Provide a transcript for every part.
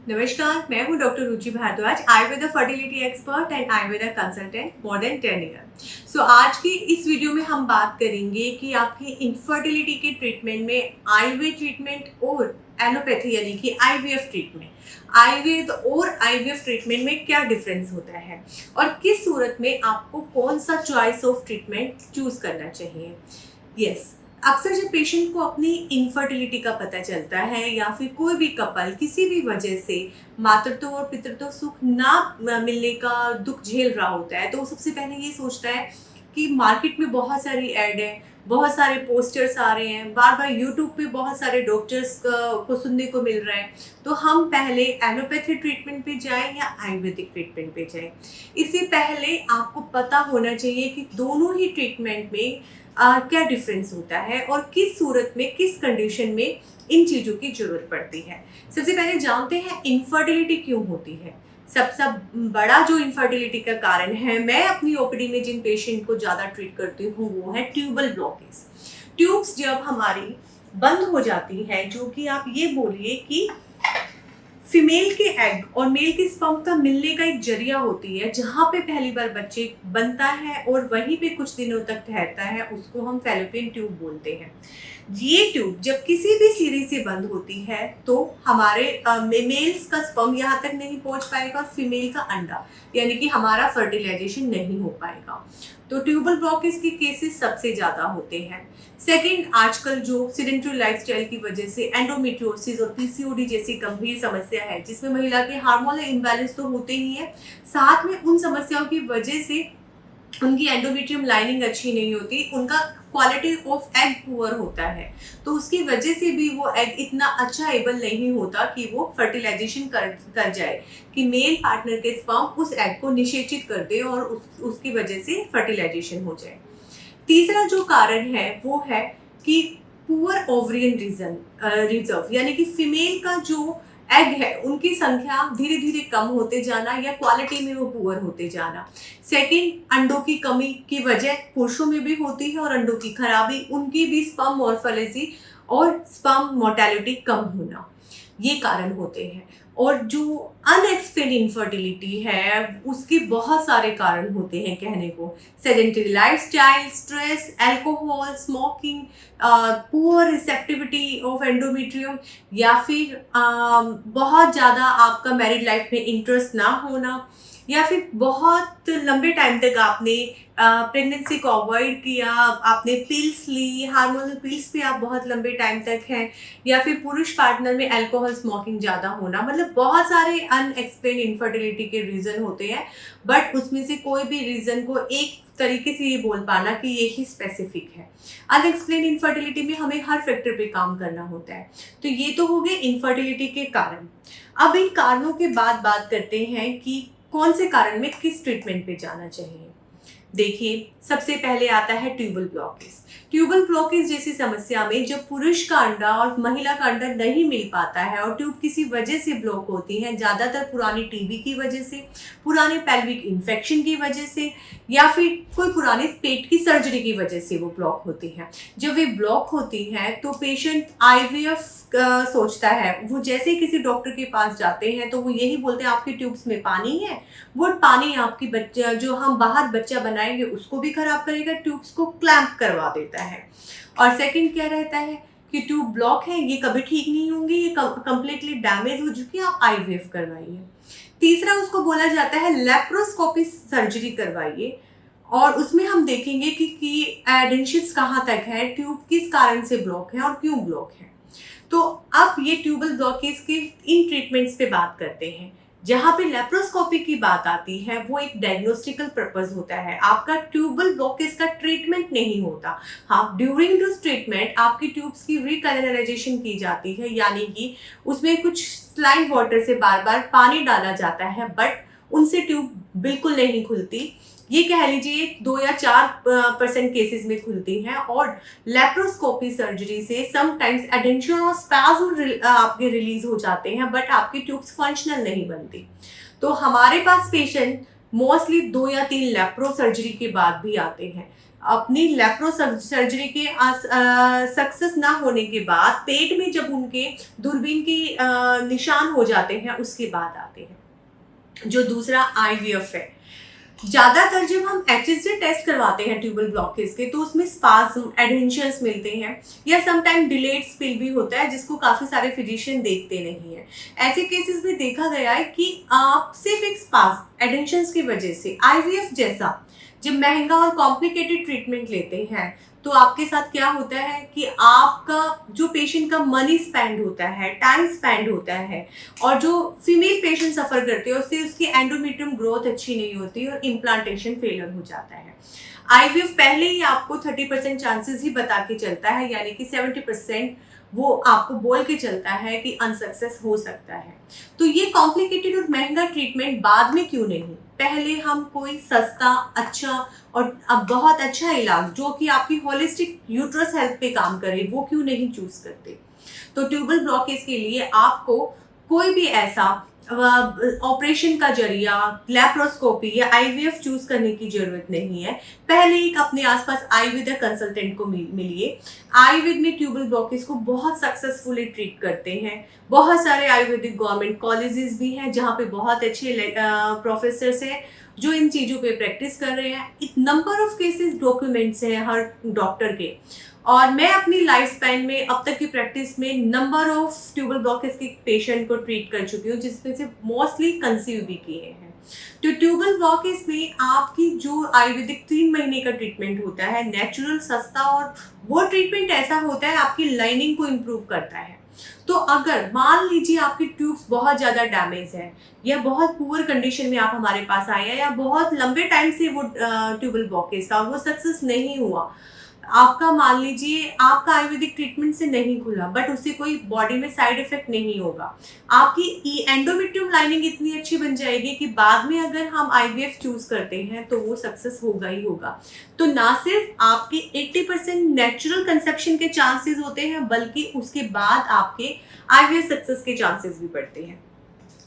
नमस्कार, मैं हूँ doctor Ruchi Bhardwaj, Ayurveda fertility expert and Ayurveda consultant more than 10 year. So आज की इस वीडियो में हम बात करेंगे कि आपकी इनफर्टिलिटी के ट्रीटमेंट में आयुर्वेद ट्रीटमेंट और एलोपैथी यानी कि आईवीएफ ट्रीटमेंट, आयुर्वेद और आईवीएफ ट्रीटमेंट में क्या डिफरेंस होता है और किस सूरत में आपको कौन सा चॉइस ऑफ ट्रीटमेंट चूज करना चाहिए। यस, अक्सर जब पेशेंट को अपनी इनफर्टिलिटी का पता चलता है या फिर कोई भी कपल किसी भी वजह से मातृत्व और पितृत्व सुख ना मिलने का दुख झेल रहा होता है, तो वो सबसे पहले ये सोचता है कि मार्केट में बहुत सारी ऐड है, बहुत सारे पोस्टर्स आ रहे हैं, बार बार यूट्यूब पे बहुत सारे डॉक्टर्स को सुनने को मिल रहा है, तो हम पहले एलोपैथी ट्रीटमेंट पे जाएं या आयुर्वेदिक ट्रीटमेंट पे जाएं। इससे पहले आपको पता होना चाहिए कि दोनों ही ट्रीटमेंट में क्या डिफरेंस होता है और किस सूरत में किस कंडीशन में इन चीज़ों की ज़रूरत पड़ती है। सबसे पहले जानते हैं इनफर्टिलिटी क्यों होती है। सबसे बड़ा जो इनफर्टिलिटी का कारण है, मैं अपनी ओपीडी में जिन पेशेंट को ज़्यादा ट्रीट करती हूँ वो है ट्यूबल ब्लॉकेज। ट्यूब्स जब हमारी बंद हो जाती हैं, जो कि आप ये बोलिए कि फीमेल के एग और मेल के स्पर्म का मिलने का एक जरिया होती है, जहाँ पे पहली बार बच्चे बनता है और वहीं पे कुछ दिनों तक ठहरता है, उसको हम फैलोपियन ट्यूब बोलते हैं। ये ट्यूब जब किसी भी सीरी से बंद होती है तो हमारे मेल्स का स्पर्म यहाँ तक नहीं पहुँच पाएगा और फीमेल का अंडा यानी कि हमारा फर्टिलाइजेशन नहीं हो पाएगा। तो ट्यूबल ब्लॉकेज के केसेस सबसे ज़्यादा होते हैं। सेकंड, आजकल जो सिडेंटरी लाइफस्टाइल की वजह से एंडोमेट्रियोसिस और पीसीओडी जैसी गंभीर समस्या है, जिसमें महिला के हार्मोनल इम्बैलेंस तो होते ही है, साथ में उन समस्याओं की वजह से उनकी एंडोमेट्रियम लाइनिंग अच्छी नहीं होती, उनका क्वालिटी ऑफ एग पुअर होता है, तो उसकी वजह से भी वो एग इतना अच्छा एबल नहीं होता कि वो फर्टिलाइजेशन कर जाए, कि मेल पार्टनर के स्पर्म उस एग को निषेचित कर दे और उसकी वजह से फर्टिलाइजेशन हो जाए। तीसरा जो कारण है वो है कि पुअर ओवरियन रिजर्व यानी कि फीमेल का जो एग है उनकी संख्या धीरे धीरे कम होते जाना या क्वालिटी में वो पुअर होते जाना। सेकंड, अंडों की कमी की वजह पुरुषों में भी होती है और अंडों की खराबी, उनकी भी स्पर्म मॉर्फोलॉजी और स्पर्म मोर्टेलिटी कम होना, ये कारण होते हैं। और जो अनएक्सप्लेन इनफर्टिलिटी है उसके बहुत सारे कारण होते हैं कहने को। Sedentary lifestyle, stress, alcohol, smoking, poor receptivity of endometrium, या फिर बहुत ज़्यादा आपका मैरिड लाइफ में इंटरेस्ट ना होना, या फिर बहुत लंबे टाइम तक आपने प्रेगनेंसी को अवॉइड किया, आपने पिल्स ली, हार्मोनल पिल्स पे आप बहुत लंबे टाइम तक हैं, या फिर पुरुष पार्टनर में अल्कोहल स्मोकिंग ज़्यादा होना, मतलब बहुत सारे अनएक्सप्लेन इनफर्टिलिटी के रीज़न होते हैं। बट उसमें से कोई भी रीज़न को एक तरीके से ये बोल पाना कि ये ही स्पेसिफिक है। अनएक्सप्लेन इनफर्टिलिटी में हमें हर फैक्टर पे काम करना होता है। तो ये तो हो गए इनफर्टिलिटी के कारण। अब इन कारणों के बाद बात करते हैं कि कौन से कारण में किस ट्रीटमेंट पे जाना चाहिए। देखिए, सबसे पहले आता है ट्यूबल ब्लॉकेज। ट्यूबल ब्लॉकेज जैसी समस्या में जब पुरुष का अंडा और महिला का अंडा नहीं मिल पाता है और ट्यूब किसी वजह से ब्लॉक होती है, ज़्यादातर पुरानी टीबी की वजह से, पुराने पेल्विक इन्फेक्शन की वजह से, या फिर कोई पुराने पेट की सर्जरी की वजह से वो ब्लॉक होती है। जब वे ब्लॉक होती हैं तो पेशेंट आईवीएफ सोचता है। वो जैसे ही किसी डॉक्टर के पास जाते हैं तो वो यही बोलते हैं आपके ट्यूब्स में पानी है, वो पानी आपकी बच्चा जो हम बाहर बच्चा बनाएंगे उसको भी खराब करेगा, ट्यूब्स को क्लैंप करवा देता है। और सेकंड क्या रहता है कि ट्यूब ब्लॉक है, ये कभी ठीक नहीं होंगे, ये कंप्लीटली डैमेज हो चुकी है, आप आईवीएफ करवाइए। तीसरा, उसको बोला जाता है लेप्रोस्कोपी सर्जरी करवाइए, और उसमें हम देखेंगे कि एडेंशियस कहाँ तक है, ट्यूब किस कारण से ब्लॉक है और क्यों ब्लॉक है। तो अब ये ट्यूबल ब्लॉकेज के इन ट्रीटमेंट्स पे बात करते हैं। जहाँ पे लेप्रोस्कोपी की बात आती है वो एक डायग्नोस्टिकल पर्पस होता है, आपका ट्यूबल ब्लॉकेज का ट्रीटमेंट नहीं होता। हाँ, ड्यूरिंग दिस ट्रीटमेंट आपकी ट्यूब्स की रिकलराइजेशन की जाती है, यानी कि उसमें कुछ स्लाइन वाटर से बार बार पानी डाला जाता है, बट उनसे ट्यूब बिल्कुल नहीं खुलती। ये कह लीजिए 2 या 4% केसेस में खुलती हैं, और लेप्रोस्कोपी सर्जरी से समटाइम्स एडेंशियन और स्पैज्म आपके रिलीज हो जाते हैं, बट आपकी ट्यूब्स फंक्शनल नहीं बनती। तो हमारे पास पेशेंट मोस्टली 2 या 3 लेप्रो सर्जरी के बाद भी आते हैं। अपनी लेप्रो सर्जरी के सक्सेस ना होने के बाद पेट में जब उनके दूरबीन के निशान हो जाते हैं उसके बाद आते हैं। जो दूसरा आईवीएफ है, ज्यादातर जब हम एचएसजी टेस्ट करवाते हैं ट्यूबल ब्लॉकेज के तो उसमें स्पाज्म एडहेंशंस मिलते हैं या समटाइम डिलेड स्पिल भी होता है जिसको काफी सारे फिजिशियन देखते नहीं है। ऐसे केसेस में देखा गया है कि आप सिर्फ एक स्पाज्म एडहेंशंस की वजह से आईवीएफ जैसा जब महंगा और कॉम्प्लिकेटेड ट्रीटमेंट लेते हैं तो आपके साथ क्या होता है कि आपका जो पेशेंट का मनी स्पेंड होता है, टाइम स्पेंड होता है, और जो फीमेल पेशेंट सफर करते हैं उससे उसकी एंडोमेट्रियम ग्रोथ अच्छी नहीं होती और इम्प्लांटेशन फेलियर हो जाता है। आईवीएफ पहले ही आपको 30% चांसेस ही बता के चलता है, यानी कि 70% वो आपको बोल के चलता है कि अनसक्सेस हो सकता है। तो ये कॉम्प्लिकेटेड और महंगा ट्रीटमेंट बाद में क्यों नहीं, पहले हम कोई सस्ता, अच्छा और अब बहुत अच्छा इलाज जो कि आपकी होलिस्टिक यूट्रस हेल्थ पे काम करे वो क्यों नहीं चूज करते। तो ट्यूबल ब्लॉकेज के लिए आपको कोई भी ऐसा ऑपरेशन का जरिया, लैप्रोस्कोपी या आईवीएफ चूज करने की जरूरत नहीं है। पहले एक अपने आसपास आयुर्वेदिक कंसल्टेंट को मिलिए। आयुर्वेद में ट्यूबल ब्लॉकेज को बहुत सक्सेसफुली ट्रीट करते हैं। बहुत सारे आयुर्वेदिक गवर्नमेंट कॉलेजेस भी हैं जहाँ पे बहुत अच्छे प्रोफेसर्स हैं जो इन चीज़ों पे प्रैक्टिस कर रहे हैं। एक नंबर ऑफ केसेस डॉक्यूमेंट्स हैं हर डॉक्टर के, और मैं अपनी लाइफ स्पैन में अब तक की प्रैक्टिस में नंबर ऑफ ट्यूबल ब्लॉकेज के पेशेंट को ट्रीट कर चुकी हूँ जिसमें से मोस्टली कंसीव भी किए हैं। तो ट्यूबल ब्लॉकेज में आपकी जो आयुर्वेदिक 3 महीने का ट्रीटमेंट होता है, नेचुरल, सस्ता, और वो ट्रीटमेंट ऐसा होता है आपकी लाइनिंग को इम्प्रूव करता है। तो अगर मान लीजिए आपकी ट्यूब्स बहुत ज़्यादा डैमेज है या बहुत पुअर कंडीशन में आप हमारे पास आए हैं या बहुत लंबे टाइम से वो ट्यूबल ब्लॉकेज था और वो सक्सेस नहीं हुआ, आपका मान लीजिए आपका आयुर्वेदिक ट्रीटमेंट से नहीं खुला बट उससे कोई बॉडी में साइड इफेक्ट नहीं होगा, आपकी एंडोमेट्रियम लाइनिंग इतनी अच्छी बन जाएगी कि बाद में अगर हम आईवीएफ चूज करते हैं तो वो सक्सेस होगा ही होगा। तो ना सिर्फ आपके 80% नेचुरल कंसेप्शन के चांसेस होते हैं बल्कि उसके बाद आपके आईवीएफ सक्सेस के चांसेस भी बढ़ते हैं।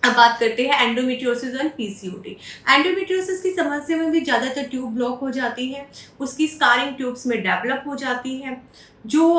अब बात करते हैं एंडोमेट्रियोसिस और पीसीओडी। एंडोमेट्रियोसिस की समस्या में भी ज़्यादातर ट्यूब ब्लॉक हो जाती है, उसकी स्कारिंग ट्यूब्स में डेवलप हो जाती है, जो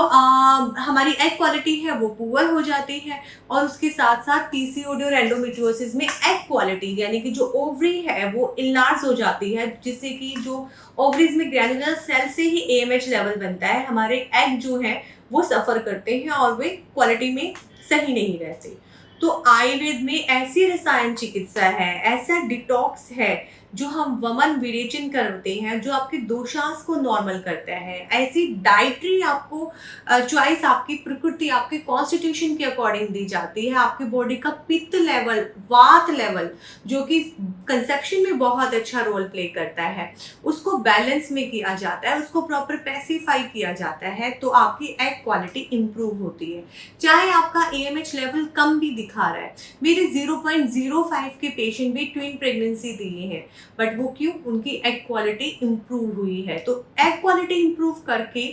हमारी एग क्वालिटी है वो पुअर हो जाती है, और उसके साथ साथ पीसीओडी और एंडोमेट्रियोसिस में एग क्वालिटी यानी कि जो ओवरी है वो इनलार्ज हो जाती है, जिससे कि जो ओवरीज में ग्रैनुलर सेल से ही एएमएच लेवल बनता है, हमारे एग जो है वो सफ़र करते हैं और वे क्वालिटी में सही नहीं रहते। तो आयुर्वेद में ऐसी रसायन चिकित्सा है, ऐसा डिटॉक्स है जो हम वमन विरेचन करते हैं, जो आपके दोषांश को नॉर्मल करता है। ऐसी डाइटरी आपको चॉइस आपकी प्रकृति, आपके कॉन्स्टिट्यूशन के अकॉर्डिंग दी जाती है। आपके बॉडी का पित्त लेवल, वात लेवल, जो कि कंसेप्शन में बहुत अच्छा रोल प्ले करता है, उसको बैलेंस में किया जाता है, उसको प्रॉपर पैसिफाई किया जाता है, तो आपकी एग क्वालिटी इंप्रूव होती है। चाहे आपका एएमएच लेवल कम भी दिखा रहा है, मेरे 0.05 के पेशेंट भी ट्विन प्रेगनेंसी दिए हैं, बट वो क्यों, उनकी एग क्वालिटी इंप्रूव हुई है। तो एग क्वालिटी इंप्रूव करके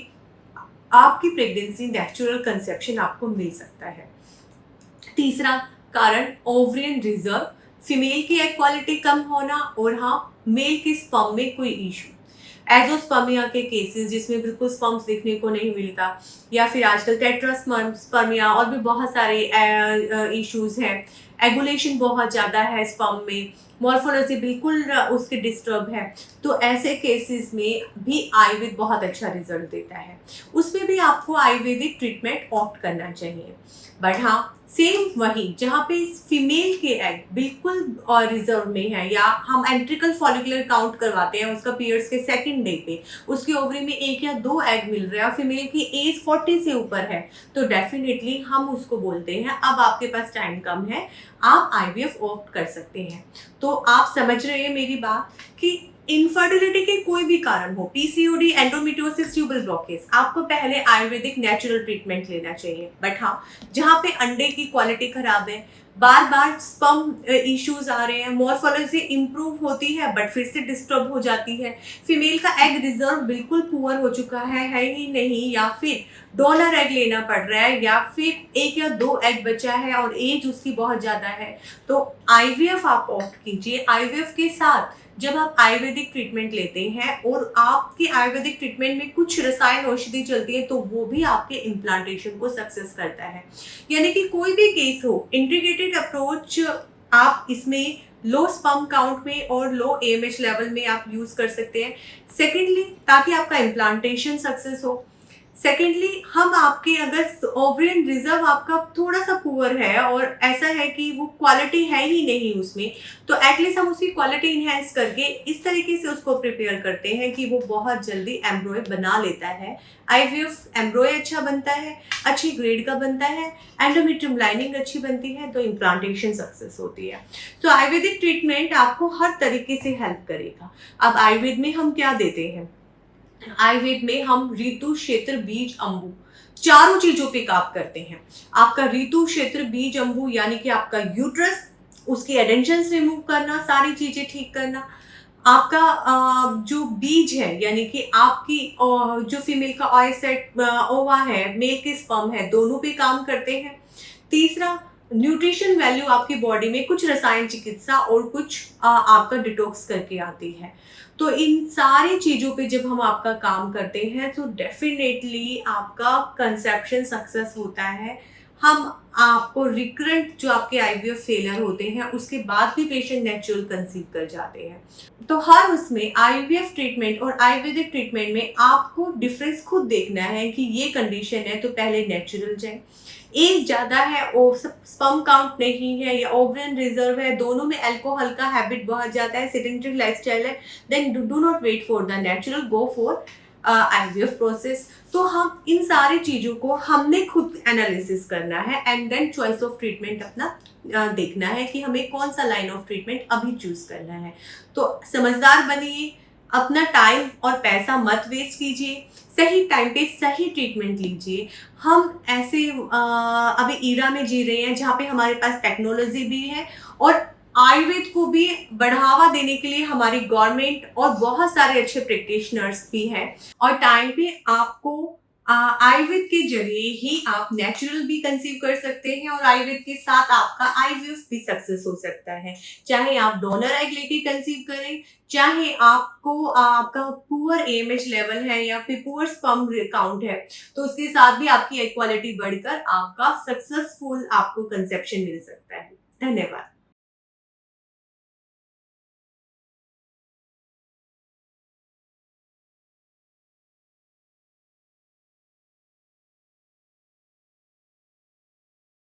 आपकी प्रेगनेंसी, नेचुरल कंसेप्शन आपको मिल सकता है। तीसरा कारण ओवरियन रिजर्व, फीमेल की एग क्वालिटी कम होना, और हाँ, मेल के स्पर्म में कोई इशू, एजोस्पर्मिया के केसेस जिसमें बिल्कुल स्पर्म्स देखने को नहीं मिलता, या फिर आजकल टेट्रास्पर्मिया और भी बहुत सारे इश्यूज हैं। एगुलेशन बहुत ज़्यादा है स्पर्म में, मॉर्फोलॉजी बिल्कुल उसके डिस्टर्ब है, तो ऐसे केसेस में भी आयुर्वेद बहुत अच्छा रिजल्ट देता है। उसमें भी आपको आयुर्वेदिक ट्रीटमेंट ऑप्ट करना चाहिए। बट हाँ, सेम वही जहाँ पे फीमेल के एग बिल्कुल और रिजर्व में है, या हम एंट्रिकल फॉलिकुलर काउंट करवाते हैं उसका पीरियड्स के सेकंड डे पे, उसके ओवरी में 1 या 2 एग मिल रहे हैं और फीमेल की एज 40 से ऊपर है, तो डेफिनेटली हम उसको बोलते हैं अब आपके पास टाइम कम है, आप आईवीएफ ऑप्ट कर सकते हैं। तो आप समझ रहे हैं मेरी बात कि इनफर्टिलिटी के कोई भी कारण हो, पीसीओडी, एंडोमेट्रियोसिस, ट्यूबल ब्लॉकेज, आपको पहले आयुर्वेदिक नेचुरल ट्रीटमेंट लेना चाहिए। बट हाँ, जहाँ पे अंडे की क्वालिटी खराब है, बार बार स्पर्म इश्यूज आ रहे हैं, मॉर्फोलॉजी इंप्रूव होती है बट फिर से डिस्टर्ब हो जाती है, फीमेल का एग रिजर्व बिल्कुल पुअर हो चुका है ही नहीं, या फिर डोनर एग लेना पड़ रहा है या फिर 1 या 2 एग बचा है और एज उसकी बहुत ज़्यादा है, तो आईवीएफ आप ऑप्ट कीजिए। आईवीएफ के साथ जब आप आयुर्वेदिक ट्रीटमेंट लेते हैं और आपके आयुर्वेदिक ट्रीटमेंट में कुछ रसायन औषधि चलती है, तो वो भी आपके इम्प्लांटेशन को सक्सेस करता है। यानी कि कोई भी केस हो, इंटीग्रेटेड अप्रोच आप इसमें लो स्पर्म काउंट में और लो एएमएच लेवल में आप यूज कर सकते हैं। सेकेंडली, ताकि आपका इम्प्लांटेशन सक्सेस हो। सेकेंडली, हम आपके अगर ओवरियन रिजर्व आपका थोड़ा सा पुअर है और ऐसा है कि वो क्वालिटी है ही नहीं उसमें, तो एटलीस्ट हम उसकी क्वालिटी इन्हेंस करके इस तरीके से उसको प्रिपेयर करते हैं कि वो बहुत जल्दी एम्ब्रॉय बना लेता है। आईवीएफ एम्ब्रॉय अच्छा बनता है, अच्छी ग्रेड का बनता है, एंडोमेट्रियम लाइनिंग अच्छी बनती है, तो इम्प्लांटेशन सक्सेस होती है। तो आयुर्वेदिक ट्रीटमेंट आपको हर तरीके से हेल्प करेगा। अब आयुर्वेद में हम क्या देते हैं? आयुर्वेद में हम ऋतु, क्षेत्र, बीज, अम्बु चारों चीजों पे काम करते हैं। आपका ऋतु, क्षेत्र, बीज, अम्बु यानी कि आपका यूट्रस, उसकी एडेंशंस रिमूव करना, सारी चीजें ठीक करना। आपका जो बीज है यानी कि आपकी जो फीमेल का ऑयसेट ओवा है, मेल के स्पर्म है, दोनों पे काम करते हैं। तीसरा, न्यूट्रिशन वैल्यू आपकी बॉडी में कुछ रसायन चिकित्सा और कुछ आपका डिटॉक्स करके आती है। तो इन सारी चीजों पे जब हम आपका काम करते हैं तो डेफिनेटली आपका कंसेप्शन सक्सेस होता है। हम आपको रिकरेंट जो आपके आईवीएफ फेलियर होते हैं उसके बाद भी पेशेंट नेचुरल कंसीव कर जाते हैं। तो हर उसमें आईवीएफ ट्रीटमेंट और आयुर्वेदिक ट्रीटमेंट में आपको डिफरेंस खुद देखना है कि ये कंडीशन है तो पहले नेचुरल जाए। एज ज़्यादा है और स्पर्म काउंट नहीं है या ओवरियन रिजर्व है, दोनों में अल्कोहल का हैबिट बहुत ज़्यादा है, सेडेंटरी लाइफस्टाइल है, then do not wait for the natural, go for IVF process. तो हम इन सारी चीज़ों को हमने खुद एनालिसिस करना है and then choice of treatment अपना देखना है कि हमें कौन सा लाइन ऑफ ट्रीटमेंट अभी चूज करना है। तो समझदार बनिए, अपना टाइम और पैसा मत वेस्ट कीजिए, सही टाइम पे सही ट्रीटमेंट लीजिए। हम ऐसे अभी ईरा में जी रहे हैं जहाँ पे हमारे पास टेक्नोलॉजी भी है और आयुर्वेद को भी बढ़ावा देने के लिए हमारी गवर्नमेंट और बहुत सारे अच्छे प्रैक्टिशनर्स भी हैं। और टाइम पे आपको आयुर्वेद के जरिए ही आप नेचुरल भी कंसीव कर सकते हैं और आयुर्वेद के साथ आपका आईवीएफ भी सक्सेस हो सकता है। चाहे आप डोनर एग लेके कंसीव करें, चाहे आपको आपका पुअर एएमएच लेवल है या फिर पुअर स्पर्म काउंट है, तो उसके साथ भी आपकी एक्वालिटी बढ़कर आपका सक्सेसफुल आपको कंसेप्शन मिल सकता है। धन्यवाद।